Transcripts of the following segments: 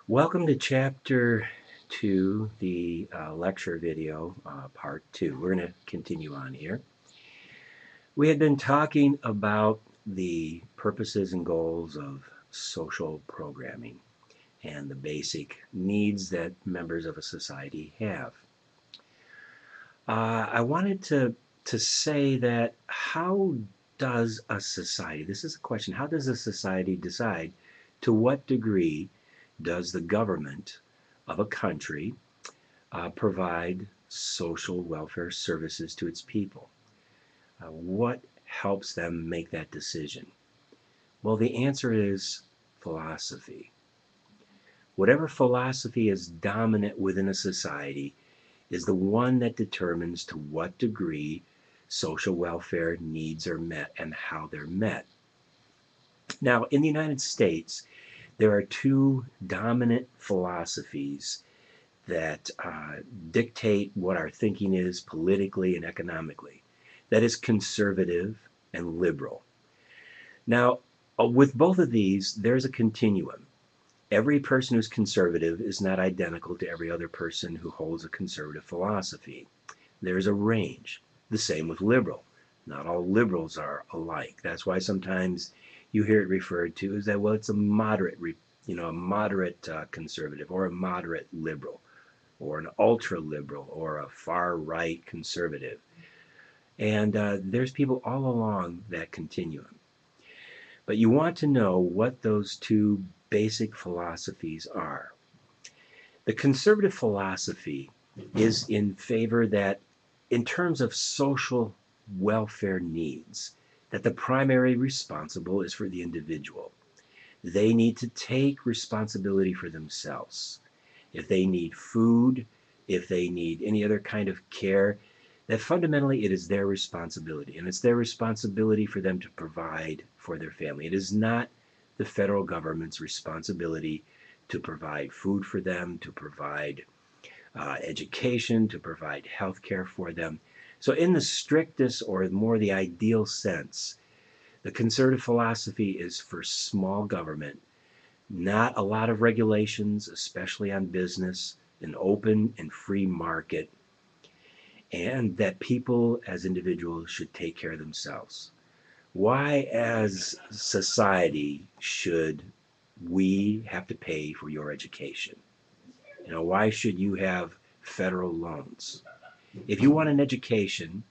Welcome to Chapter 2, the lecture video, Part 2. We're going to continue on here. We had been talking about the purposes and goals of social programming and the basic needs that members of a society have. I wanted to say that how does a society, this is a question, how does a society decide to what degree does the government of a country provide social welfare services to its people? What helps them make that decision? Well, the answer is philosophy. Whatever philosophy is dominant within a society is the one that determines to what degree social welfare needs are met and how they're met. Now, in the United States, there are two dominant philosophies that dictate what our thinking is politically and economically. That is conservative and liberal. Now, with both of these, there's a continuum. Every person who's conservative is not identical to every other person who holds a conservative philosophy. There's a range. The same with liberal. Not all liberals are alike. That's why sometimes you hear it referred to as that, well, it's a moderate, a moderate conservative or a moderate liberal or an ultra liberal or a far right conservative. And there's people all along that continuum. But you want to know what those two basic philosophies are. The conservative philosophy is in favor that, in terms of social welfare needs, that the primary responsible is for the individual. They need to take responsibility for themselves. If they need food, if they need any other kind of care, that fundamentally it is their responsibility. And it's their responsibility for them to provide for their family. It is not the federal government's responsibility to provide food for them, to provide education, to provide health care for them. So in the strictest or more the ideal sense, the conservative philosophy is for small government, not a lot of regulations, especially on business, an open and free market, and that people as individuals should take care of themselves. Why, as society, should we have to pay for your education? Why should you have federal loans? If you want an education,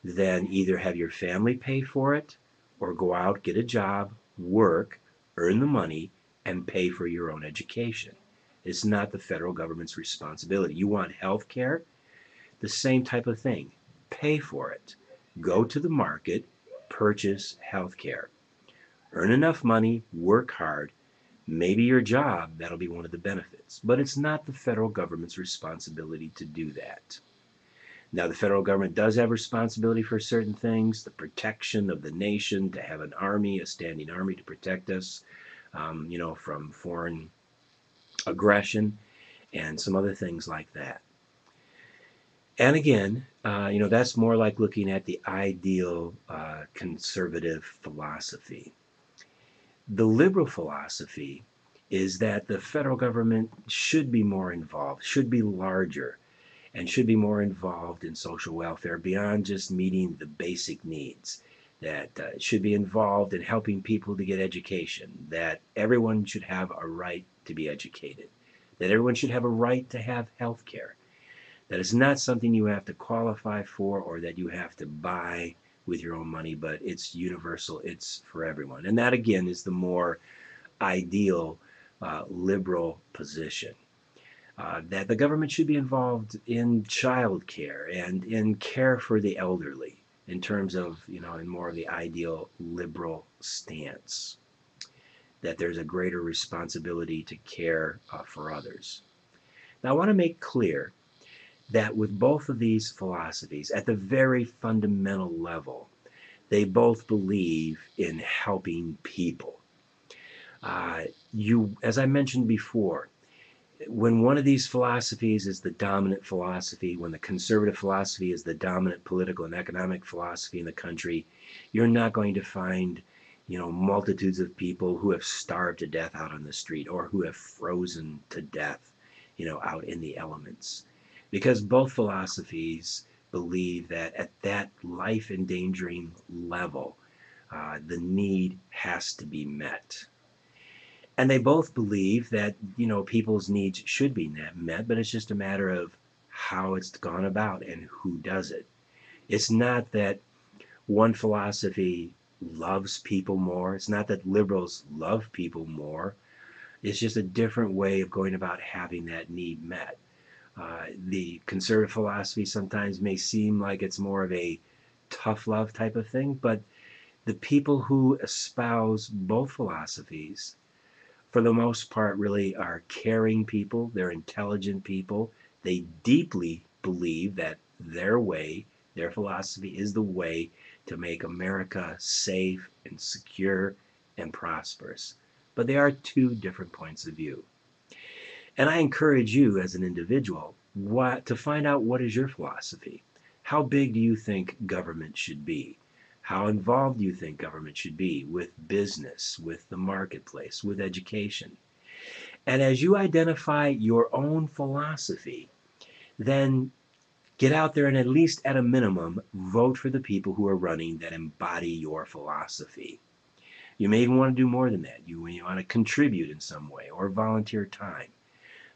then either have your family pay for it or go out, get a job, work, earn the money, and pay for your own education. It's not the federal government's responsibility. You want health care? The same type of thing. Pay for it. Go to the market, purchase health care. Earn enough money, work hard. Maybe your job, that'll be one of the benefits. But it's not the federal government's responsibility to do that. Now, the federal government does have responsibility for certain things, the protection of the nation, to have an army, a standing army to protect us, from foreign aggression and some other things like that. And again, that's more like looking at the ideal conservative philosophy. The liberal philosophy is that the federal government should be more involved, should be larger, and should be more involved in social welfare beyond just meeting the basic needs. That should be involved in helping people to get education, that everyone should have a right to be educated, that everyone should have a right to have health care. That is not something you have to qualify for or that you have to buy with your own money, but it's universal, it's for everyone. And that, again, is the more ideal liberal position. That the government should be involved in child care and in care for the elderly in terms of, in more of the ideal liberal stance. That there's a greater responsibility to care for others. Now, I want to make clear that with both of these philosophies, at the very fundamental level, they both believe in helping people. As I mentioned before, when one of these philosophies is the dominant philosophy, when the conservative philosophy is the dominant political and economic philosophy in the country, you're not going to find multitudes of people who have starved to death out on the street or who have frozen to death, out in the elements. Because both philosophies believe that at that life endangering level, the need has to be met. And they both believe that, people's needs should be met, but it's just a matter of how it's gone about and who does it. It's not that one philosophy loves people more. It's not that liberals love people more. It's just a different way of going about having that need met. The conservative philosophy sometimes may seem like it's more of a tough love type of thing, but the people who espouse both philosophies, for the most part, really are caring people. They're intelligent people. They deeply believe that their way, their philosophy, is the way to make America safe and secure and prosperous. But they are two different points of view. And I encourage you as an individual to find out what is your philosophy. How big do you think government should be? How involved do you think government should be with business, with the marketplace, with education? And as you identify your own philosophy, then get out there and, at least at a minimum, vote for the people who are running that embody your philosophy. You may even want to do more than that. You may want to contribute in some way or volunteer time.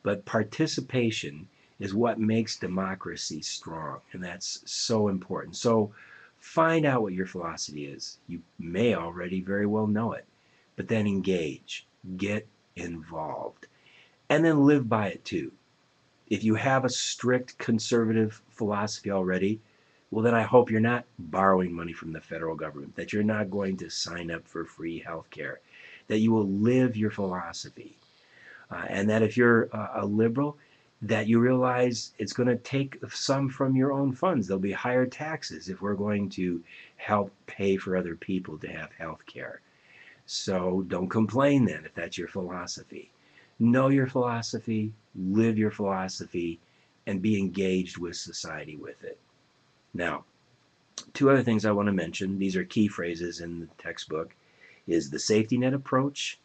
But participation is what makes democracy strong, and that's so important. So find out what your philosophy is. You may already very well know it, but then engage, get involved, and then live by it too. If you have a strict conservative philosophy already, well, then I hope you're not borrowing money from the federal government, that you're not going to sign up for free health care, that you will live your philosophy. And that if you're a liberal, that you realize it's going to take some from your own funds. There'll be higher taxes if we're going to help pay for other people to have health care. So don't complain then if that's your philosophy. Know your philosophy, live your philosophy, and be engaged with society with it. Now, two other things I want to mention, these are key phrases in the textbook, is the safety net approach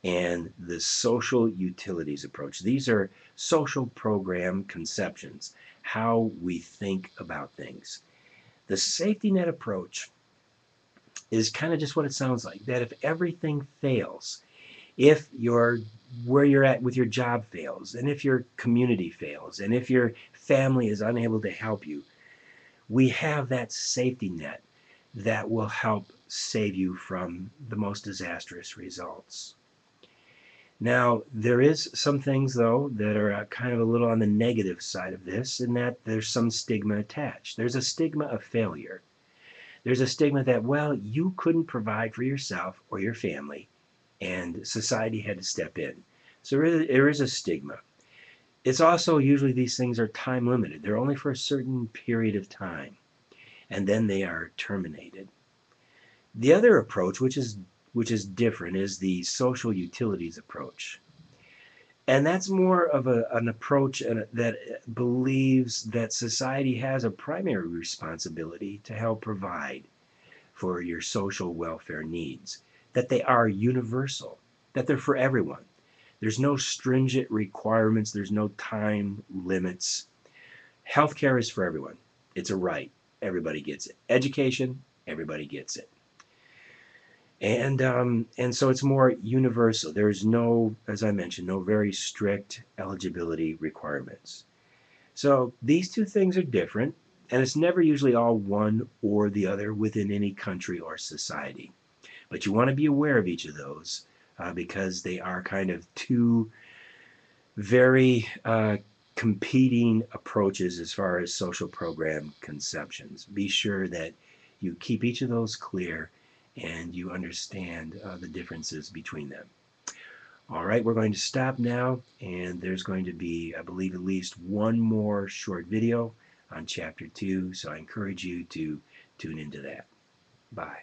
and the social utilities approach. These are social program conceptions, how we think about things. The safety net approach is kind of just what it sounds like, that if everything fails, if where you're at with your job fails, and if your community fails, and if your family is unable to help you, we have that safety net that will help save you from the most disastrous results. Now, there is some things, though, that are kind of a little on the negative side of this, in that there's some stigma attached. There's a stigma of failure. There's a stigma that, well, you couldn't provide for yourself or your family, and society had to step in. So there is a stigma. It's also usually these things are time limited. They're only for a certain period of time, and then they are terminated. The other approach, which is different, is the social utilities approach. And that's more of an approach that believes that society has a primary responsibility to help provide for your social welfare needs, that they are universal, that they're for everyone. There's no stringent requirements, there's no time limits. Healthcare is for everyone. It's a right. Everybody gets it. Education, everybody gets it. And so it's more universal. There's no, as I mentioned, no very strict eligibility requirements. So these two things are different, and it's never usually all one or the other within any country or society. But you want to be aware of each of those because they are kind of two very competing approaches as far as social program conceptions. Be sure that you keep each of those clear and you understand the differences between them. All right, we're going to stop now, and there's going to be, I believe, at least one more short video on Chapter 2, so I encourage you to tune into that. Bye.